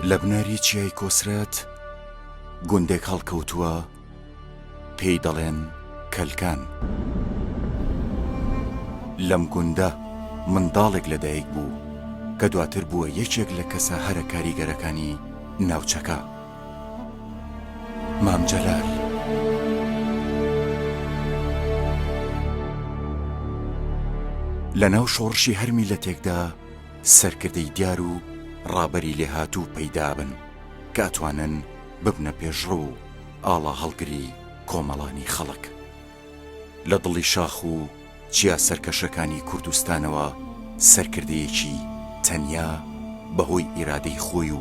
لە بناری چیای کۆسرەت گوندێک هەڵکەوتووە پێی دەڵێن کەلکان. لەم گوندە منداڵێک لەدایک بوو کە دواتر بووە یەکێک لە کەسە هەرە کاریگەرەکانی ناوچەکە. مام جەلال. لە ناو شۆڕشی هەر میلەتێکدا سەرکردەی دیار و ڕابەری لێهاتوو پەیدا بن کە ئەتوانن ببنە پێشڕوو و ئاڵا هەڵگری کۆمەڵانی خەڵک. لە دڵی شاخ و چیا سەرکەشەکانی کوردستانەوە سەرکردەیەکی تەنیا بەهۆی ئیرادەی خۆی و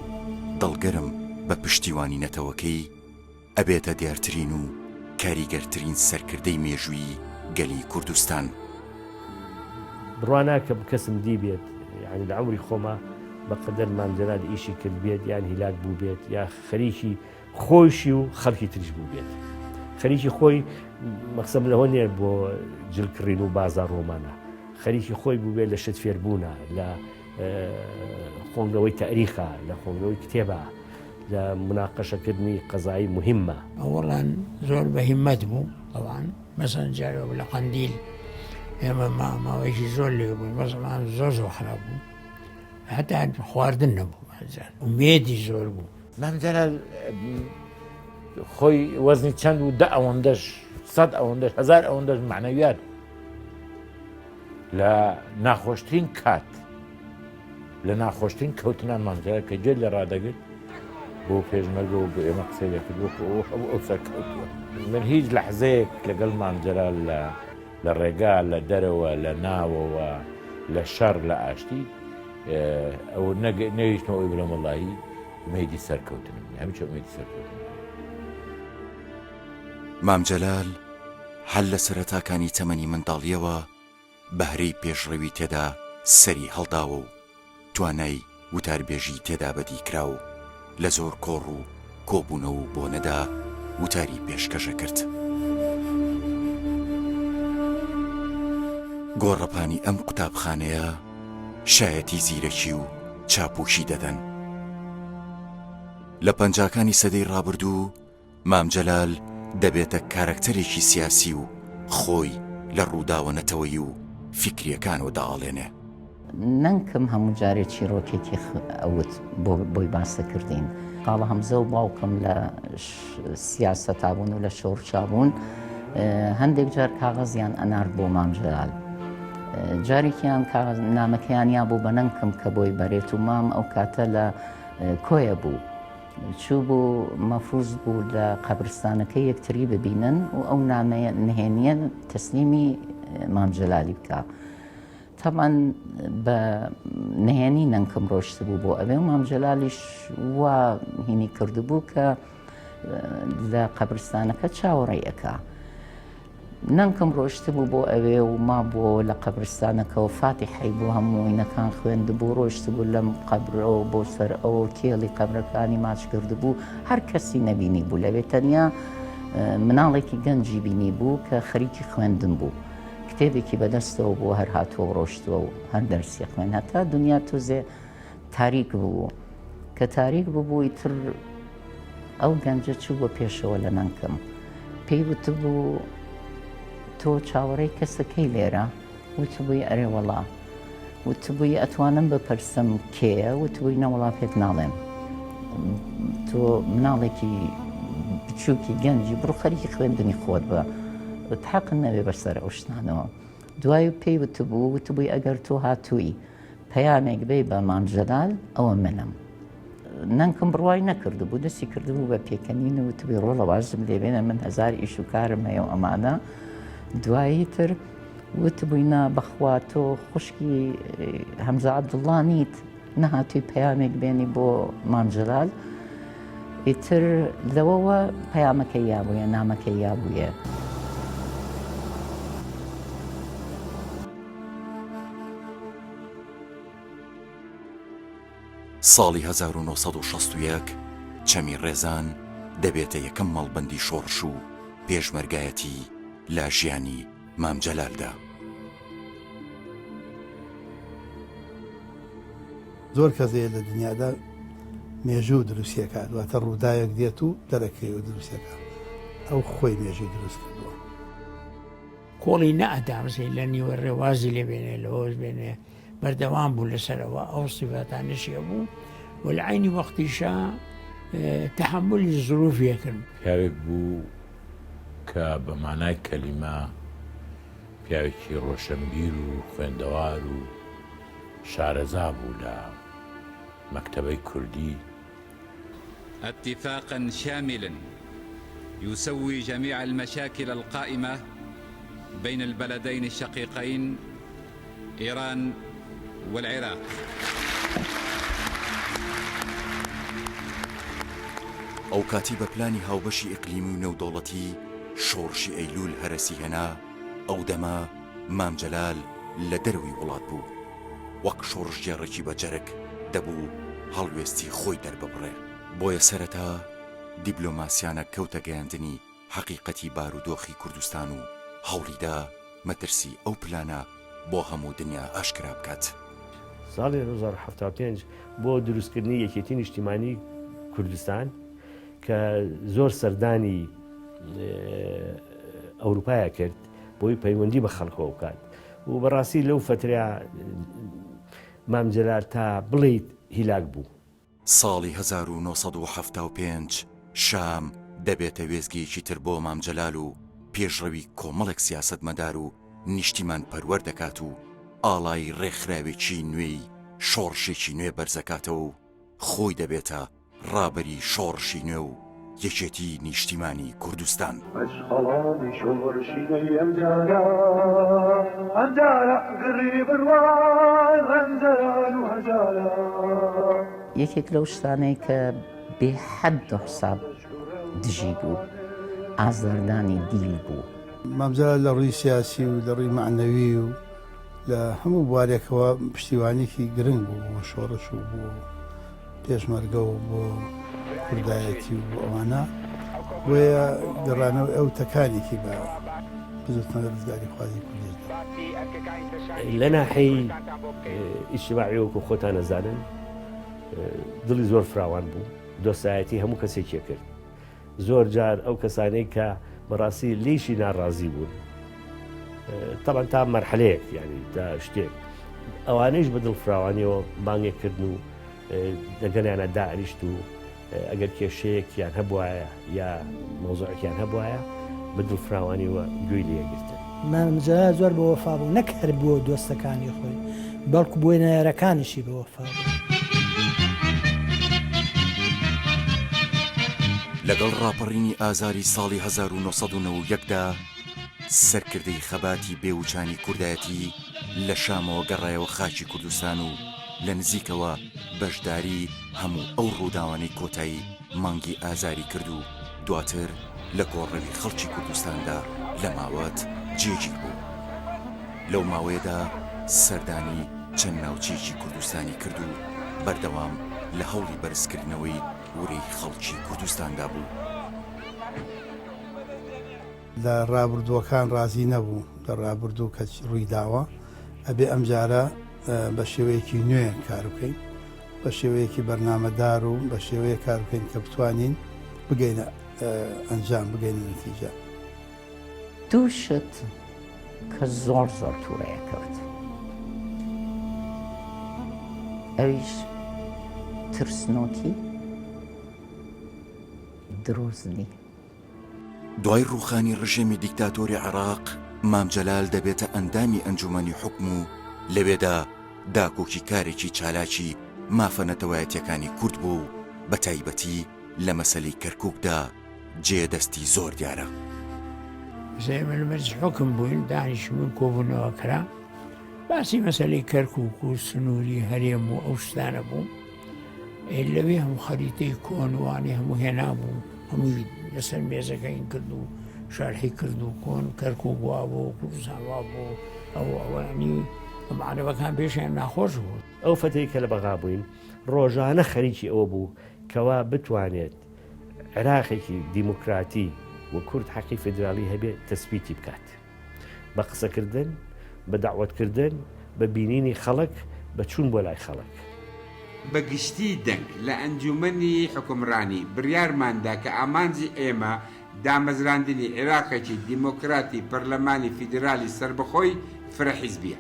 دڵگەرم بە پشتیوانی نەتەوەکەی ئەبێتە دیارترین و کاریگەرترین سەرکردەی مێژووی گەلی کوردستان. بڕواناکە کەسم دی بێت یعنی لە عمری خۆمە بەقەدەر مام جەلال ئیشی کرد بێت یان هیلاک بوو بێت یا خەریکی خۆشی و خەڵکی تریش بوو بێت. خەریکی خۆی مەقسەم لەوە نیە بۆ جلکڕین و بازار ڕۆمانە، خەریکی خۆی بوو بێت لە شت فێربوونە، لە خۆنگەوەی تاریخە، لە خۆنگەوەی کتێبە، لە مناقەشەکردنی قەزایی مهمە. ئەوڵان زۆر بە هیممەت بوو ئەوان مەسەن جارەوە لە قەندیل ئێمە ماوەیەکی زۆر لێ بووین بەزمان زۆر خراپ بوو، هەتا خواردن نەبوو، ئومێدی زۆر بوو. مام جەلال خۆی وەزنی چەند و 10 ئەوەندەش 100 ئەوەندەش 1000 ئەوەندەش معنەویات لە ناخۆشترین کات، لە ناخۆشترین کەوتنان مام جەلال کە جێت لە ڕادەگرت بۆ پێشمەرگە و بۆ ئێمە قسەی لێ کرد وەکو ئەو سەرکەوتووە. من هیچ لەحزەیەک لەگەڵ مام جەلال لە ڕێگا لە دەرەوە لە ناوەوە لە شەڕ لە ئاشتی ئەو نەویستمەوە ئەوی بڵێم وەڵاهی ئومێدی سەرکەوتنم هەمیشە ئومێدی سەرکەوتن. مام جەلال هەل لە سەرەتاکانی تەمەنی منداڵیەوە بەهرەی پێشڕەوی تێدا سەری هەڵداوە و توانای وتاربێژی تێدا بەدی کرا و لە زۆر کۆڕ و کۆبوونەوە بۆ نەدا وتاری پێشکەشە کرد. گۆڕەپانی ئەم قوتابخانەیە شایەتی زیرەکی و چاپوشی دەدەن. لە پەنجاکانی سەدەی ڕابردوو مام جەلال دەبێتە کارەکتەرێکی سیاسی و خۆی لە ڕووداوە نەتەوەیی و فکریەکانەوە داڵێنێ. نەنکەم هەموو جارێک چیرۆکێکی ئەوت بۆی باسەکردین. قاڵە هەمزە و باوکم لە سیاسەتابوون و لە شۆڕچابوون هەندێک جار کاغەزیان ئەنارد بۆ مام جەلال. جارێکیان نامەکەیان یا بوو بە نەنکم کە بۆی بەرێت و مام ئەو کاتە لە کۆیە بوو. چوو بوو مەفروز بوو لە قەبرستانەکە یەکتری ببینن و ئەو نامەیە نهێنیە تەسلیمی مام جەلالی بکە. تەمان بە نهێنی نەنکم ڕۆشت بوو بۆ ئەوێ و مام جەلالیش وا هینی کردبوو کە لە قەبرستانەکە چاوەڕێی ئەکا. نەنکم ڕۆشت بوو بۆ ئەوێ و ما بۆ لە قەبرستانەکەەوە فاتیحەی بوو هەمووینەکان خوێندبوو ڕۆشت بوو لەم قەبرەوە بۆ سەر ئەوە کێڵی قەبرەکانی ماچ کرد بوو هەر کەسی نەبینی بوو لەوێ تەنیا مناڵێکی گەنجی بینی بوو کە خەریکی خوێندن بوو. کتێبێکی بەدەستەوە بۆ هەر هاتووە ڕۆشتووە و هەر دەرسی خوێن هەتا دنیا تۆزێ تاریک بوو کە تاریک ببووی تر ئەو گەنجە چوو بۆ پێشەوە لە نەنکەم پێی وتبوو تۆ چاوەڕێی کەسەکەی لێرە؟ وتبووی ئەرێ وەڵا. وتبووی ئەتوانم بپرسم کێیە؟ وتبووی نەوەڵا پێت ناڵێم، تۆ مناڵێکی بچووکی گەنجی بڕۆ خەریکی خوێندنی خۆت بە تاقن نەبێ بەسەر ئەو شتانەوە. دوای پێی وتبووی ئەگەر تۆ هاتووی پەیامێک بێ بە مام جەلال ئەوە منم. نەنکم بڕوای نەکرد بوو، دەستی کردبوو بە پێکەنین و وتبووی ڕۆڵە وازم لێبێنە من هەزار ئیش و کارم هەیە و ئەمانە. دوایی تر وتبووی نا بەخوا تۆ خوشکی هەمزە عەبدوڵڵا نیت نەهاتووی پەیامێک بێنی بۆ مام جەلال؟ ئیتر لەوەوە پەیامەکەی یابوویە، نامەکەی یابوویە. ساڵی 1961 چەمی ڕێزان دەبێتە یەکەم مەڵبەندی شۆڕش و پێشمەرگایەتی لە ژیانی مام جەلالدا. زۆر کەسەیە لە دنیادا مێژوو دروستیەکە دواتە ڕووداوێک دێت و دەرەکەوە دروستەکە ئەو خۆی مێژوی دروست کردووە. کۆڵی نەئەدامزی لە نیوە ڕێوازی لێ بێنێ لەوەش بێنێ بەردەوام بوو لەسەرەوە ئەو سیفاتانشیە بوو و لە عینی وەختیشە تحملی زروفیەکرد. پیاوێک بوو کە بە مانای کەلیمە پیاوێکی ڕۆشنبیر و خوێندەوار و شارەزا بوو لە مەکتەبەی کوردی. اتفاقا شاملا يسوي جميع المشاكل القائمة بين البلدين الشقيقين إيران والعراق. ئەو کاتی بە پلانی هاوبەشی ئیقلیمی و نێودەوڵەتی شۆڕشی ئەیلول هەرەسی هێنا ئەو دەما مام جەلال لە دەروی وڵات بوو وەک شۆڕش جێڕێکی بەجەرگ دەبوو هەڵوێستی خۆی دەرببڕێ. بۆیە سەرەتا دیبلۆماسیانە کەوتە گەیاندنی حەقیقەتی بارودۆخی کوردستان و هەوڵیدا مەترسی ئەو پلانە بۆ هەموو دنیا ئاشکرا بکات. ساڵی 1975 بۆ دروستکردنی یەکێتی نیشتیمانی کوردستان کە زۆر سەردانی ئەوروپایە کرد بۆی پەیوەندی بە خەڵکەوە بکات و بەڕاستی لەو فتریا مام جەلال تا بڵێیت هیلاک بوو. ساڵی 1975 شام دەبێتە وێزگیەکی تر بۆ مام جەلال و پێشڕەوی کۆمەڵێک سیاسەتمەدار و نیشتیمان پەروەەر دەکات و ئاڵای ڕێکخراوێکی نوێی شۆڕشێکی نوێ بەرزەکاتەوە و خۆی دەبێتە ڕابەری شۆڕشی نوێ و یەکێتی نیشتیمانی کوردستان. یەکێک لەو شتانەی کە بێحەد و حساب دژی بوو ئازاردانی دیل بوو. مام جەلال لە ڕووی سیاسی و لە ڕووی معنەوی و لە هەموو بوارێکەوە پشتیوانێکی گرنگ بوو بۆ شۆڕش و بۆ پێشمەرگە و بۆ کوردایەتی و بۆ ئەوانە وەیە گەڕانەوە ئەو تەکانێکی بە بزوتنە ڕزگاری خوازی کوردستان. لە ناحەی ئیجتیماعی وەکو خۆتان نەزانن دڵی زۆر فراوان بوو دۆستایەتی هەموو کەسێکیە کرد. زۆر جار ئەو کەسانەی کە بەڕاستی لێشی ناڕازی بوون طبعا تا مەرحەلەیەک یعنی تا شتێک ئەوانەیش بە دڵ فراوانیەوە بانگێکردن و دەگەلیانە داعریشت و ئەگەر کێشەیەکیان هەبوایە یا مۆزوعێکیان هەبوایە بە دڵ فراوانیەوە گوێی لێگرتن. مام جەلال زۆر بە وەفا بوو نەک هەر بووە دۆستەکانی خۆی بەڵکو بۆی نایەرەکانیشی بە وەفا بوو. لەگەڵ ڕاپەڕینی ئازاری ساڵی 1990دا سەرکردەی خەباتی بێوچانی کوردایەتی لە شامەوە گەڕایەوە خاچی کوردستان و لە نزیکەوە بەشداری هەموو ئەو ڕووداوانەی کۆتایی مانگی ئازاری کرد و دواتر لە گۆڕەوی خەڵکی کوردستاندا لە ماوەت جێگیر بوو. لەو ماوەیەدا سەردانی چەند ناوچێکی کوردستانی کرد و بەردەوام لە هەوڵی بەرزکردنەوەی وەرەی خەڵکی کوردستاندا بوو. لە ڕابردووەکان ڕازی نەبوو لە ڕابردوو کە ڕووی داوە ئەبێ ئەمجارە بە شێوەیەکی نوێ کار بکەین بە شێوەیەکی بەرنامەدار و بە شێوەیە کار بکەین کە بتوانین بگەینە ئەنجام بگەینە نەتیجە. دوو شت کە زۆر زۆر تووڕەیە کەوت ئەویش ترسنۆکی دروستنی. دوای ڕووخانی ڕژێمی دیکتاتۆری عێراق مام جەلال دەبێتە ئەندامی ئەنجومەنی حوکم و لەوێدا داکۆکی کارێکی چالاکی مافەنەتەوایەتیەکانی کورد بوو و بە تایبەتی لە مەسەلەی کەرکووکدا جێدەستی زۆر دیارە. مەرج حکم بووین دانیشتبوون کۆبوونەوە کرا باسی مەسەلەی کەرکووک و سنووری هەرێم و ئەو شتانە بوو لەوێ هەموو خەریتەی کۆنوانی هەموو هێنا بوو هەمووی لەسەر مێزەکەین کرد و شارحی کرد و کۆن کەرکووک وا بوو کوردستان وا بوو ئەوانی معرەبەکان پێشیان ناخۆش بوو. ئەو فتەی کە لە بەغا بووین ڕۆژانە خەریکی ئەوە بوو کەوا بتوانێت عێراقێکی دیموکراتی و کورد حەقی فێدرالی هەبێت تەسبیتی بکات بە قسەکردن بە داوەتکردن بە بینینی خەڵک بە چوون بۆ لای خەڵک. بەگشتی دەنگ لە ئەنجومەنی حکومڕانی بڕیارماندا کە ئامانجی ئێمە دامەزراندنی عێراقێکی دیموکراتی پەرلەمانی فیدرالی سربەخۆی فرەحیزبیە.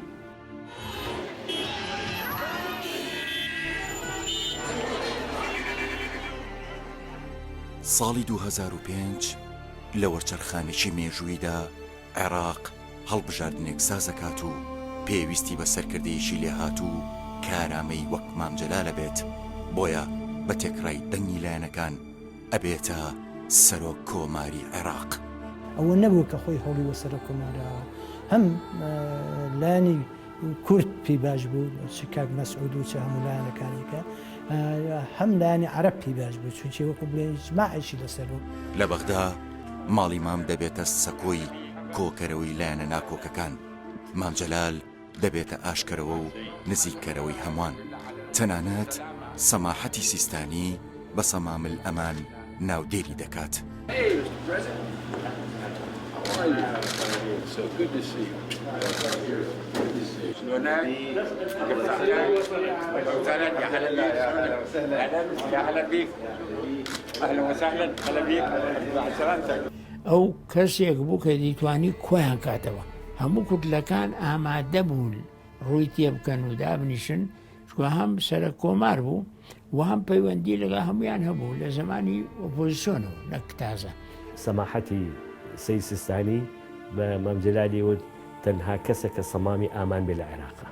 ساڵی 2005 لە وەرچەرخانێکی مێژوویدا عێراق هەڵبژاردنێک سازەکات و پێویستی بە سەرکردەیەکی لێهات و کارامەی وەک مامجەلالە بێت، بۆیە بە تێکڕای دەنگی لایەنەکان ئەبێتە سەرۆک کۆماری عێراق. ئەوە نەبوو کە خۆی هەوڵی وە سەرۆک کۆمارەوە، هەم لایەنی کورد پێی باش بوو چ کاک مەسعود و چ هەموو لایەنەکانیکە، هەم لایەنی عەرەب پێی باش بوو چونچی وەکو بڵێ ئیجماعێکی لەسەر بوو. لە بەغدا ماڵی مام دەبێتە سەکۆی کۆکەرەوەی لایەنە ناکۆکەکان، مامجەلال دەبێتە ئاشکەرەوە و نزیککەرەوەی هەمووان، تەنانەت سەماحەتی سیستانی بە سەمامل ئەمان ناودێری دەکات. ئەو کەسێک بوو کە دیتوانی کۆیان کاتەوە، هەموو کوردلەکان ئامادە بوون ڕووی تێ بکەن و دابنیشن، چکە هەم سەرە کۆمار بوو و هەم پەیوەندی لەگە هەمویان هەبوو لە زمانی ئۆپۆزیسیۆنەوە نەک تازە. سەماحەتی سەید سیستانی بە مامجەلالی وت تەنها کەسە کە سەمامی ئامان بێ لە عێراقا.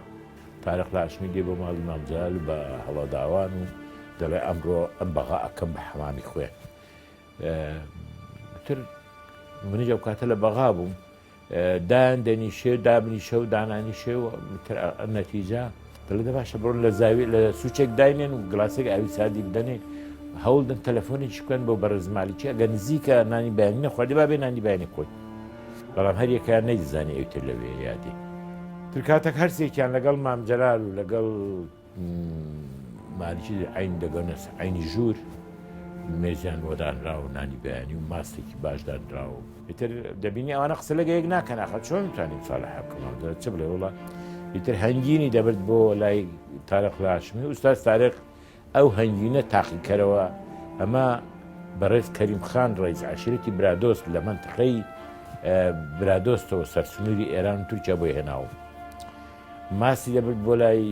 تارق لاشمی دێ بۆ ماڵی مامجەلال بە هەڵەداوان و دەڵێ ئەمڕۆ ئەم بەغا ئەکەم بە حەمامی خوێن. تر منیش ئەو کاتە لە بەغا بووم، دایان دەنیشێ دابنیشە و دانانیشێ و نەتیجە دەڵێ دە باشە بڕۆن لە زاوی لە سوچێک داینێن و گلاسێک ئاوی سادی بدەنێ، هەوڵ دەن تەلەفۆنێکی بکەن بۆ بەڕێزمالیکی ئەگەر نزیکە نانی بەیانی نەخواردی با بێ نانی بەیانی خۆی، بەڵام هەر یەکیان نەیدەزانی ئەوتر لەوێ یادی. تر کاتێک هەرسێکیان لەگەڵ مامجەلال و لەگەڵ مالیکی عین دەگەنە عینی ژوور مێزیان وەدانرا و نانی بەیانی و ماستێکی باش دانرا و ئیتر دەبینی ئەوانە قسە لەگە یەک ناکەن ئاخە چۆن میتوانین ساڵح بکەمەوە چ بڵێ وڵا ئیتر هەنگینی دەبرد بۆ لای تارق هاشمی و ئوستاز تارق ئەو هەنگینە تاقیکەرەوە ئەمە بەڕێز کەریم خان ڕئیس عەشیرەتی برادۆست لە مەنتقەی برادۆستەوە سەرسنووری ئێران و تورکیا بۆی هێناوە، ماسی دەبرد بۆ لای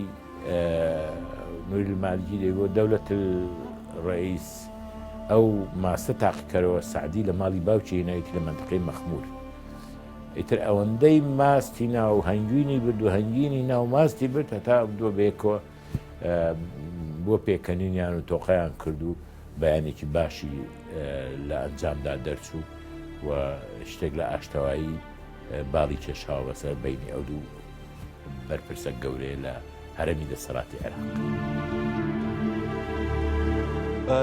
نوری المالکی دەیگۆ دەولەت ڕئیس ئەو ماسە تاقیکەرەوە سعدی لە ماڵی باوکی هێناویەتی لە مەنتقەی مەخمور، ئیتر ئەوەندەی ماستی ناو هەنگوینی برد و هەنگینی ناو ماستی برد هەتا دووە بەیەکەوە بۆ پێکەنینیان و تۆقەیان کرد و بەیانێکی باشی لە ئەنجامدا دەرچوو و شتێک لە ئاشتەوایی باڵی کێشاوە بەسەر بینی ئەو دوو بەرپرسە گەورەیە لە هەرەمی دەسەڵاتی عێراق.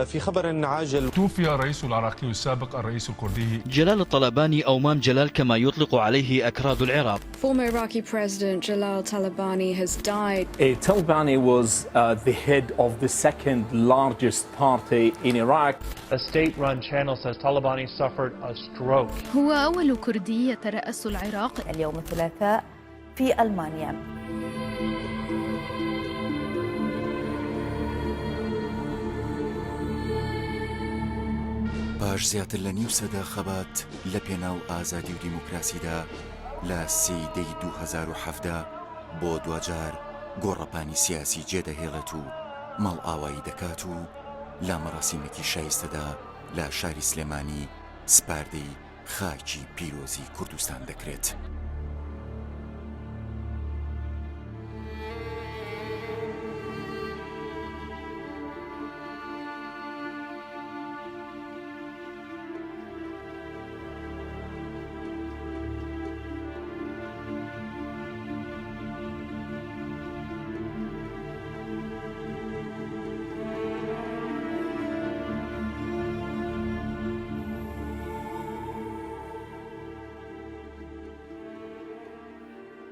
في خبر عاجل توفي الرئيس العراقي السابق الرئيس الكردي جلال الطلباني أو مام جلال كما يطلق عليه أكراد العراق. Former Iraqi President Jalal Talabani has died. Talabani was the head of the second largest party in Iraq. A state-run channel says Talabani suffered a stroke. هو أول كردي يترأس العراق اليوم الثلاثاء في ألمانيا. پاش زیاتر لە نیو سەدا خەبات لە پێناو ئازادی و دیموکراسیدا لە 3 دەی 2017 بۆ دوجار گۆڕەپانی سیاسی جێدەهێڵێت و ماڵ ئاوایی دەکات و لا مەراسیمێکی شایستەدا لە شاری سلێمانی سپاردەی خاکی پیرۆزی کوردستان دەکرێت.